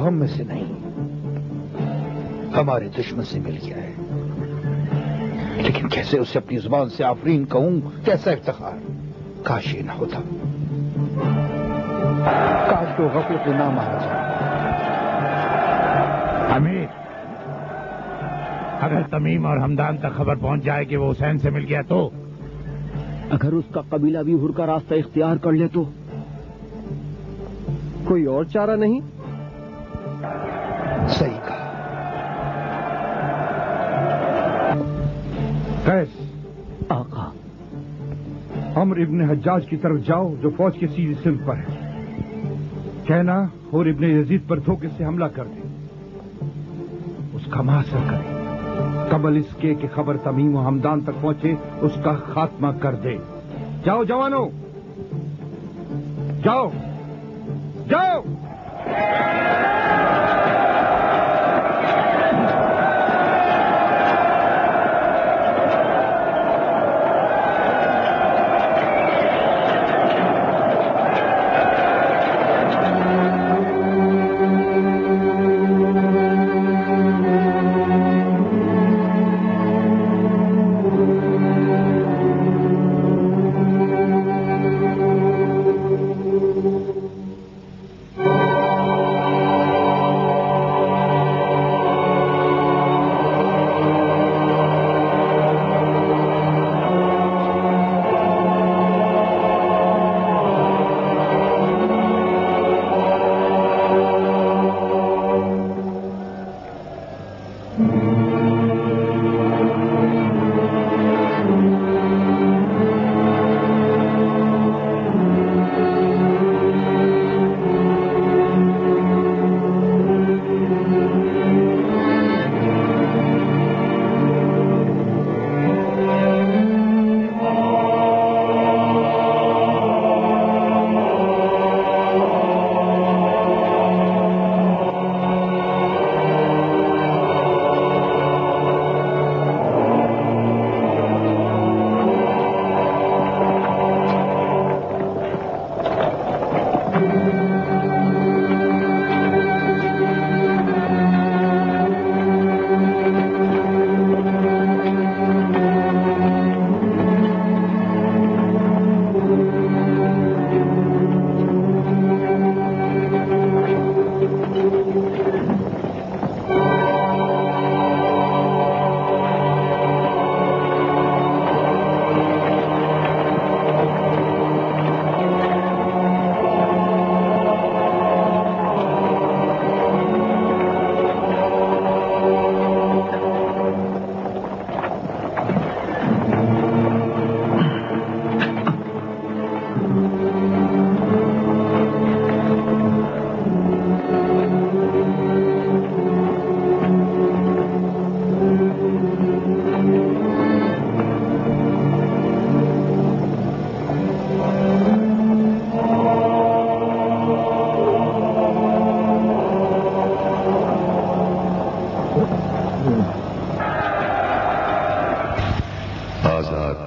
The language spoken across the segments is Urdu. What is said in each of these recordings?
وہ ہم میں سے نہیں، ہمارے دشمن سے مل گیا ہے، لیکن کیسے اسے اپنی زبان سے آفرین کہوں؟ کیسا افتخار! کاش یہ نہ ہوتا، کاش تو غفلت نہ مارا جائے۔ امیر، اگر تمیم اور ہمدان تک خبر پہنچ جائے کہ وہ حسین سے مل گیا تو؟ اگر اس کا قبیلہ بھی ہر کا راستہ اختیار کر لے تو؟ کوئی اور چارہ نہیں؟ صحیح کہا۔ قیس، آقا، عمر ابن حجاج کی طرف جاؤ جو فوج کے سیدھی سمت پر ہے، کہنا اور ابن یزید پر دھوکے سے حملہ کر دے، اس کا محاصرہ کرے قبل اس کے کہ خبر تمیم و ہمدان تک پہنچے، اس کا خاتمہ کر دے۔ جاؤ جوانوں، جاؤ جاؤ۔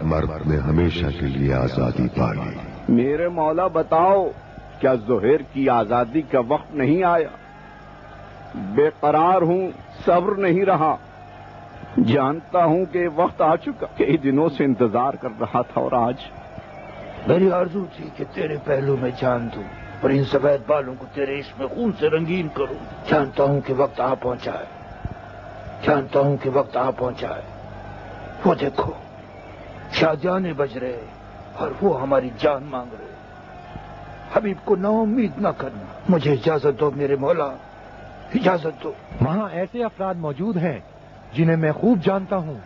مرد نے ہمیشہ کے لیے آزادی پالی۔ میرے مولا بتاؤ، کیا زہیر کی آزادی کا وقت نہیں آیا؟ بے قرار ہوں، صبر نہیں رہا، جانتا ہوں کہ وقت آ چکا، کئی دنوں سے انتظار کر رہا تھا، اور آج میری آرزو تھی کہ تیرے پہلو میں جان دوں اور ان سفید بالوں کو تیرے عشق میں خون سے رنگین کروں۔ جانتا ہوں کہ وقت آ پہنچا ہے، جانتا ہوں کہ وقت آ پہنچا ہے۔ وہ دیکھو، شادیانے بج رہے اور وہ ہماری جان مانگ رہے۔ حبیب کو نا امید نہ کرنا۔ مجھے اجازت دو میرے مولا، اجازت دو۔ وہاں ایسے افراد موجود ہیں جنہیں میں خوب جانتا ہوں،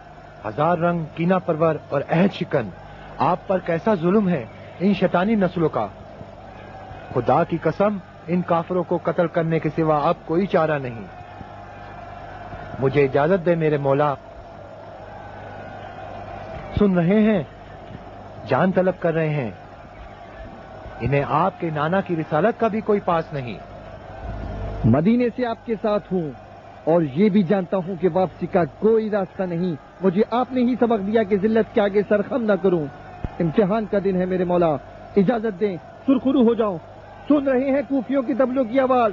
ہزار رنگ، کینہ پرور اور عہد شکن۔ آپ پر کیسا ظلم ہے ان شیطانی نسلوں کا۔ خدا کی قسم، ان کافروں کو قتل کرنے کے سوا اب کوئی چارہ نہیں۔ مجھے اجازت دے میرے مولا۔ سن رہے ہیں، جان طلب کر رہے ہیں۔ انہیں آپ کے نانا کی رسالت کا بھی کوئی پاس نہیں۔ مدینے سے آپ کے ساتھ ہوں اور یہ بھی جانتا ہوں کہ واپسی کا کوئی راستہ نہیں۔ مجھے آپ نے ہی سبق دیا کہ ذلت کے آگے سرخم نہ کروں۔ امتحان کا دن ہے میرے مولا، اجازت دیں، سرخرو ہو جاؤں۔ سن رہے ہیں کوفیوں کی طبلوں کی آواز،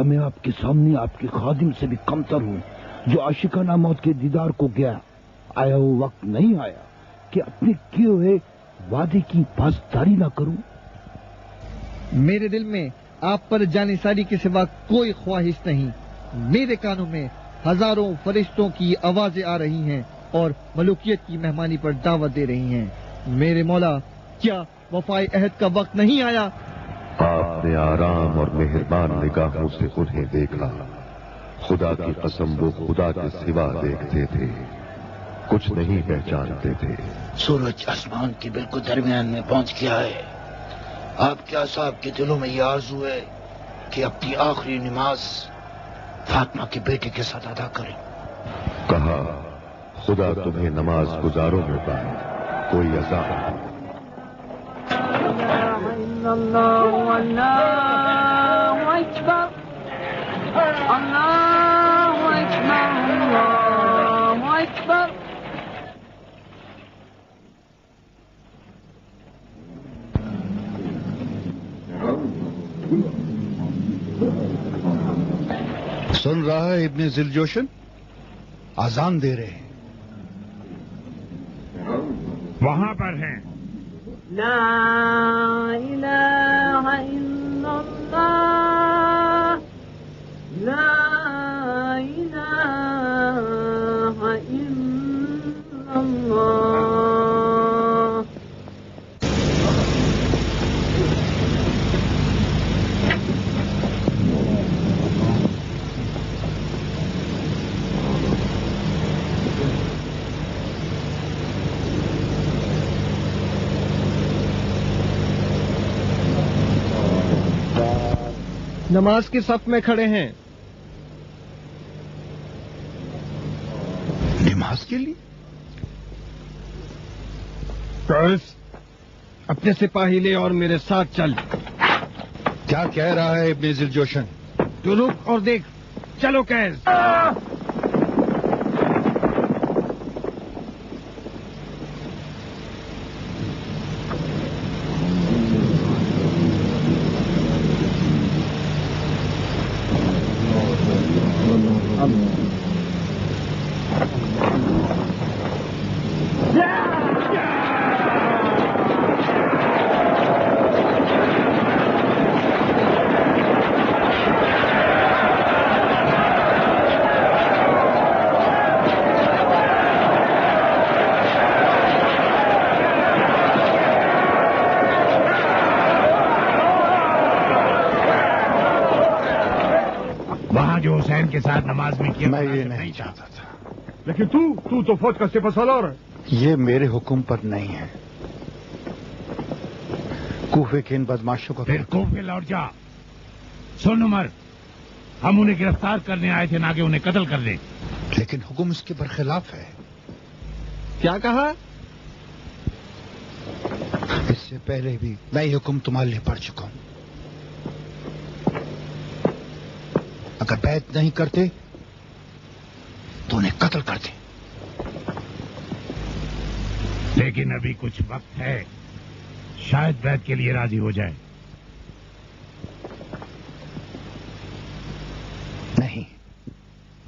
کیا میں آپ کے سامنے آپ کے خادم سے بھی کمتر ہوں جو عاشقانہ موت کے دیدار کو گیا؟ آیا وہ وقت نہیں آیا کہ اپنے کیے ہوئے وعدے کی پاسداری نہ کروں؟ میرے دل میں آپ پر جانثاری کے سوا کوئی خواہش نہیں. میرے کانوں میں ہزاروں فرشتوں کی آوازیں آ رہی ہیں اور ملوکیت کی مہمانی پر دعوت دے رہی ہیں. میرے مولا، کیا وفائے عہد کا وقت نہیں آیا؟ آپ نے آرام اور مہربان نگاہوں سے انہیں دیکھا. خدا کی قسم وہ خدا کے سوا دیکھتے تھے، کچھ نہیں پہچانتے تھے. سورج آسمان کے بالکل درمیان میں پہنچ گیا ہے. آپ کے اصحاب کے دلوں میں یہ آرزو ہے کہ اپنی آخری نماز فاطمہ کے بیٹے کے ساتھ ادا کریں. کہا خدا تمہیں نماز گزاروں میں پائے، کوئی عذاب نہیں. سن رہا ہے ابن ذیلجوشن؟ اذان دے رہے ہیں. وہاں پر ہیں. لا الہ الا اللہ، لا الہ الا اللہ. نماز کے صف میں کھڑے ہیں. نماز کے لیے؟ اپنے سپاہی لے اور میرے ساتھ چل. کیا کہہ رہا ہے ابن ذیلجوشن؟ تو رک اور دیکھ. چلو قیس. جو حسین کے ساتھ نماز میں کیا میں یہ نہیں چاہتا تھا، لیکن تو فوج کا سپہ سالار ہے. یہ میرے حکم پر نہیں ہے. کوفے کے ان بدماشوں کو پھر کوفے لوٹ جا. سن عمر، ہم انہیں گرفتار کرنے آئے تھے نہ کہ انہیں قتل کر دیں. لیکن حکم اس کے برخلاف ہے. کیا کہا؟ اس سے پہلے بھی میں یہ حکم تمہارے لیے پڑھ چکا ہوں. اگر بیعت نہیں کرتے تو انہیں قتل کر دیں. لیکن ابھی کچھ وقت ہے، شاید بیعت کے لیے راضی ہو جائے.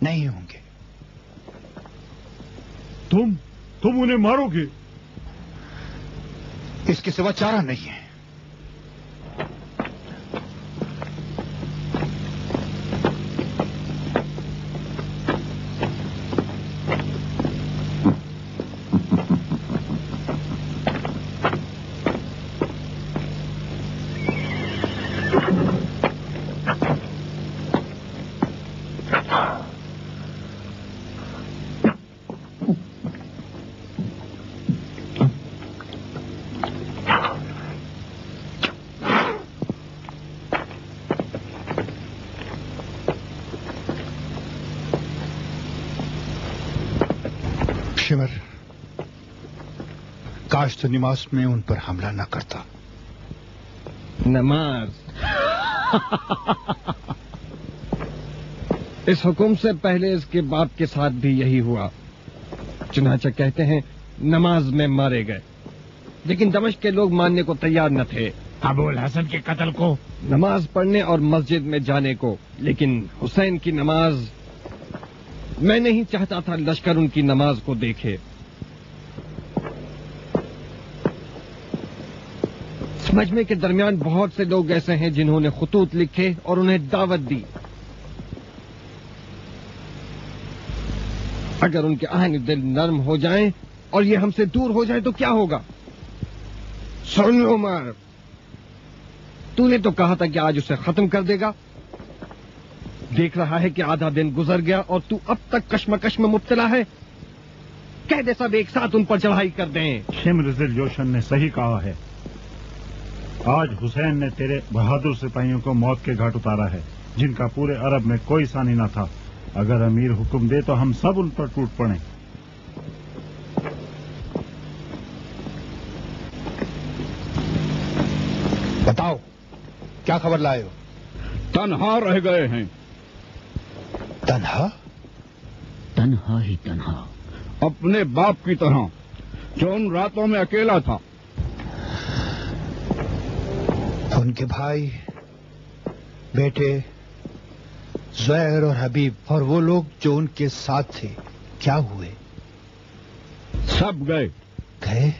نہیں ہوں گے. تم انہیں مارو گے؟ اس کے سوا چارہ نہیں ہے. کاش تو نماز میں ان پر حملہ نہ کرتا. نماز اس حکم سے پہلے اس کے باپ کے ساتھ بھی یہی ہوا. چنانچہ کہتے ہیں نماز میں مارے گئے، لیکن دمشق کے لوگ ماننے کو تیار نہ تھے. ابو الحسن کے قتل کو؟ نماز پڑھنے اور مسجد میں جانے کو، لیکن حسین کی نماز، میں نہیں چاہتا تھا لشکر ان کی نماز کو دیکھے۔ اس مجمع کے درمیان بہت سے لوگ ایسے ہیں جنہوں نے خطوط لکھے اور انہیں دعوت دی۔ اگر ان کے آہن دل نرم ہو جائیں اور یہ ہم سے دور ہو جائے تو کیا ہوگا؟ سن عمر، تو نے تو کہا تھا کہ آج اسے ختم کر دے گا۔ دیکھ رہا ہے کہ آدھا دن گزر گیا اور تو اب تک کشمکش میں مبتلا ہے۔ کہہ دے سب ایک ساتھ ان پر چڑھائی کر دیں۔ شمر ذی جوشن نے صحیح کہا ہے، آج حسین نے تیرے بہادر سپاہیوں کو موت کے گھاٹ اتارا ہے، جن کا پورے عرب میں کوئی ثانی نہ تھا۔ اگر امیر حکم دے تو ہم سب ان پر ٹوٹ پڑیں۔ بتاؤ کیا خبر لائے ہو؟ تنہا رہ گئے ہیں۔ تنہا؟ تنہا ہی تنہا، اپنے باپ کی طرح جو ان راتوں میں اکیلا تھا۔ ان کے بھائی، بیٹے زہر اور حبیب اور وہ لوگ جو ان کے ساتھ تھے، کیا ہوئے؟ سب گئے۔ گئے؟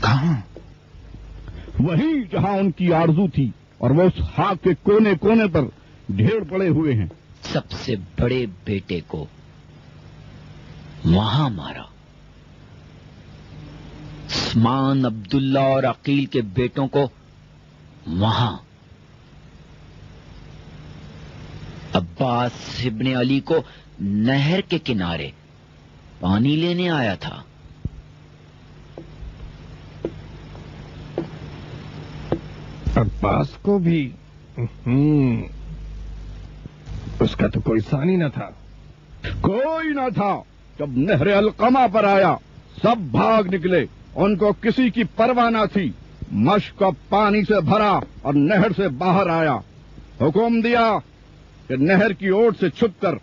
کہاں؟ وہیں جہاں ان کی آرزو تھی، اور وہ اس خاک کے کونے کونے پر ڈھیر پڑے ہوئے ہیں۔ سب سے بڑے بیٹے کو وہاں مارا، عثمان، عبداللہ اور عقیل کے بیٹوں کو وہاں، عباس ابن علی کو نہر کے کنارے پانی لینے آیا تھا۔ عباس کو بھی اس کا تو کوئی ثانی نہ تھا۔ کوئی نہ تھا۔ جب نہر القمہ پر آیا سب بھاگ نکلے، ان کو کسی کی پرواہ نہ تھی۔ مشک کا پانی سے بھرا اور نہر سے باہر آیا، حکم دیا کہ نہر کی اوٹ سے چھپ کر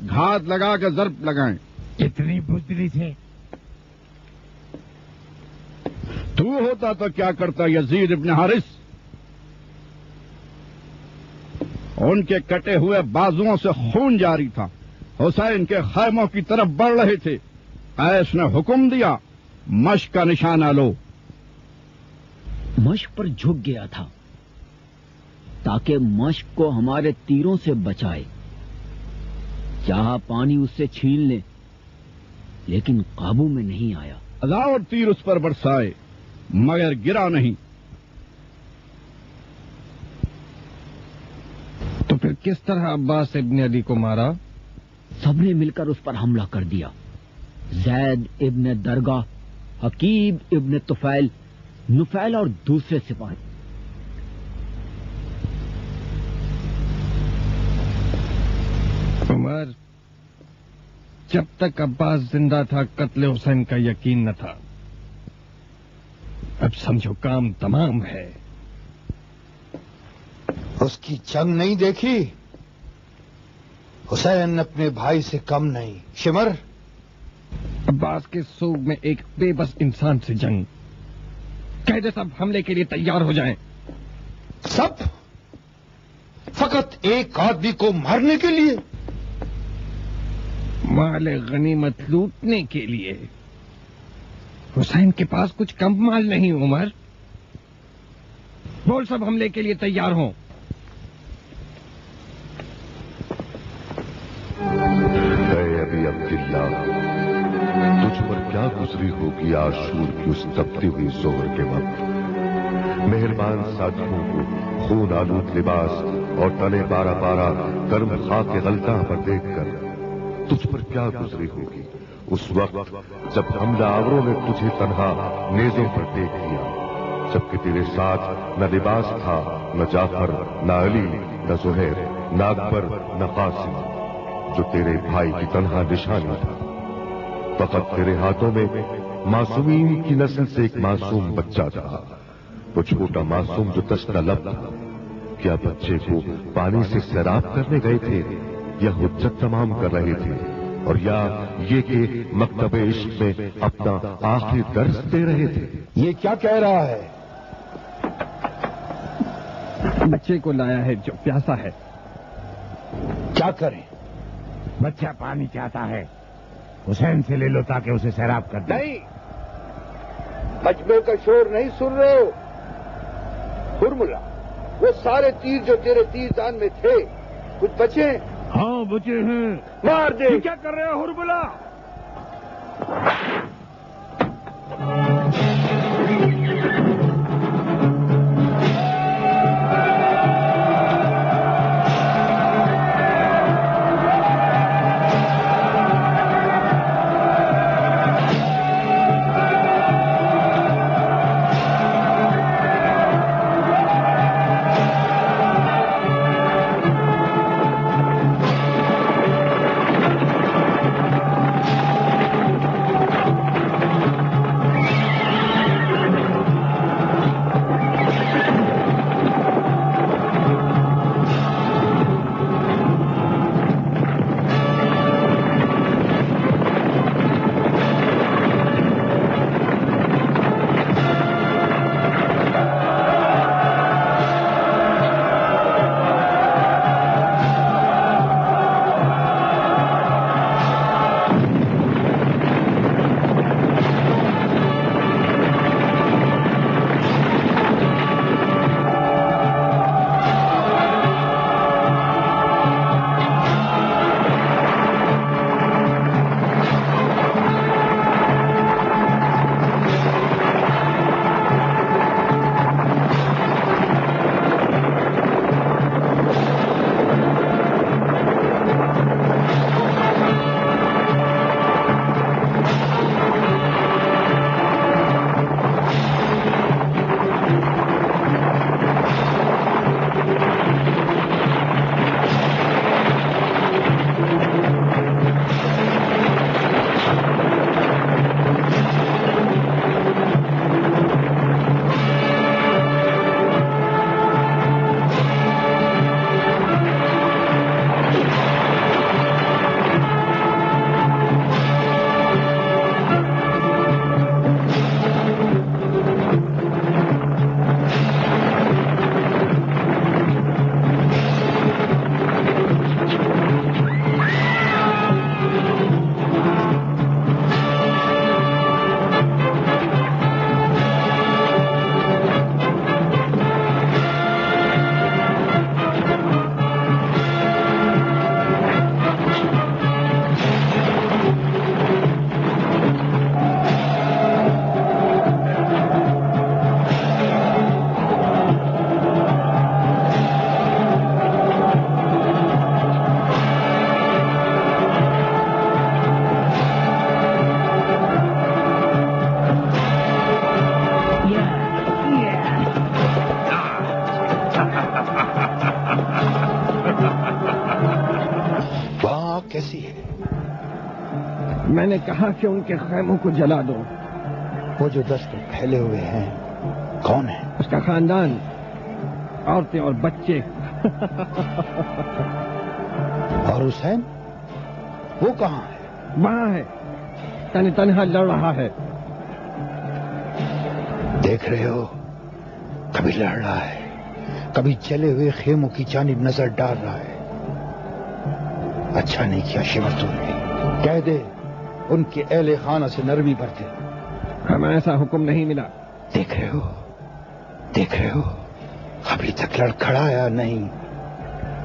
گھات لگا کے ضرب لگائیں۔ اتنی بزدلی سے تو ہوتا تو کیا کرتا یزید ابن حارث؟ ان کے کٹے ہوئے بازوؤں سے خون جاری تھا، حسین کے خیموں کی طرف بڑھ رہے تھے۔ قیس نے حکم دیا، مشک کا نشانہ لو۔ مشک پر جھک گیا تھا تاکہ مشک کو ہمارے تیروں سے بچائے۔ چاہا پانی اس سے چھین لے، لیکن قابو میں نہیں آیا۔ ہزار تیر اس پر برسائے مگر گرا نہیں۔ تو پھر کس طرح عباس ابن علی کو مارا؟ سب نے مل کر اس پر حملہ کر دیا۔ زید ابن درگاہ، حکیب ابن طفیل، نفیل اور دوسرے سپاہی۔ عمر، جب تک عباس زندہ تھا قتل حسین کا یقین نہ تھا، اب سمجھو کام تمام ہے۔ اس کی جنگ نہیں دیکھی؟ حسین اپنے بھائی سے کم نہیں۔ شمر، عباس کے سوگ میں ایک بے بس انسان سے جنگ۔ کہہ دے سب حملے کے لیے تیار ہو جائیں۔ سب؟ فقط ایک آدمی کو مارنے کے لیے؟ مال غنیمت لوٹنے کے لیے؟ حسین کے پاس کچھ کم مال نہیں عمر۔ بول سب حملے کے لیے تیار ہوں۔ اے ابی عبداللہ، تجھ پر کیا گزری ہوگی عاشور کی اس تپتی ہوئی ظہر کے وقت۔ مہربان ساتھیوں کو خون آلود لباس اور تلے بارہ بارہ گرم خاک کے غلطاں پر دیکھ کر تجھ پر کیا گزری ہوگی اس وقت جب حملہ آوروں نے تجھے تنہا نیزوں پر دیکھ لیا، جبکہ تیرے ساتھ نہ لباس تھا، نہ جعفر، نہ علی، نہ زہیر، نہ اکبر، نہ قاسم، جو تیرے بھائی کی تنہا نشانی تھا۔ فقط تیرے ہاتھوں میں معصومین کی نسل سے ایک معصوم بچہ تھا، وہ چھوٹا معصوم جو دستہ لب تھا۔ کیا بچے کو پانی سے سیراب کرنے گئے تھے، یا حجت تمام کر رہے تھے، اور یا یہ کہ مکتب عشق میں اپنا آخری درس دے رہے تھے؟ یہ کیا کہہ رہا ہے؟ بچے کو لایا ہے جو پیاسا ہے۔ کیا کریں؟ بچہ پانی چاہتا ہے، حسین سے لے لو تاکہ اسے سیراب کر دیں۔ نہیں، مجمع کا شور نہیں سن رہے ہو؟ ہرملا، وہ سارے تیر جو تیرے تیر دان میں تھے کچھ بچے؟ ہاں بچے ہیں۔ مار دے۔ کیا کر رہے ہو ہرملا؟ میں نے کہا کہ ان کے خیموں کو جلا دو۔ وہ جو دست پھیلے ہوئے ہیں کون ہے؟ اس کا خاندان، عورتیں اور بچے۔ اور حسین وہ کہاں ہے؟ وہاں ہے، تنہا لڑ رہا ہے۔ دیکھ رہے ہو، کبھی لڑ رہا ہے، کبھی چلے ہوئے خیموں کی جانب نظر ڈال رہا ہے۔ اچھا نہیں کیا شیور تم نے، کہہ دے ان کے اہل خانہ سے نرمی برتے۔ ہمیں ایسا حکم نہیں ملا۔ دیکھ رہے ہو ابھی تک لڑ کھڑا یا نہیں؟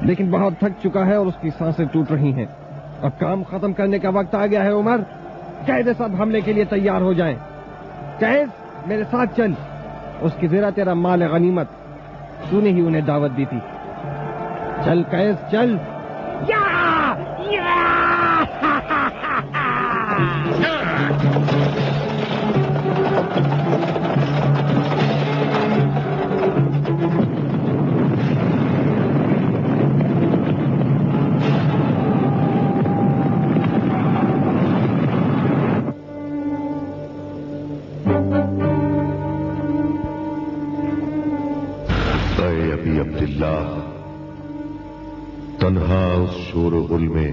لیکن بہت تھک چکا ہے اور اس کی سانسیں ٹوٹ رہی ہیں۔ اب کام ختم کرنے کا وقت آ گیا ہے۔ عمر، قید سب حملے کے لیے تیار ہو جائیں۔ قید میرے ساتھ چل، اس کی زیرہ تیرا مال غنیمت، تو نے ہی انہیں دعوت دی تھی۔ چل قید چل۔ عبداللہ، تنہا اس شور و غل میں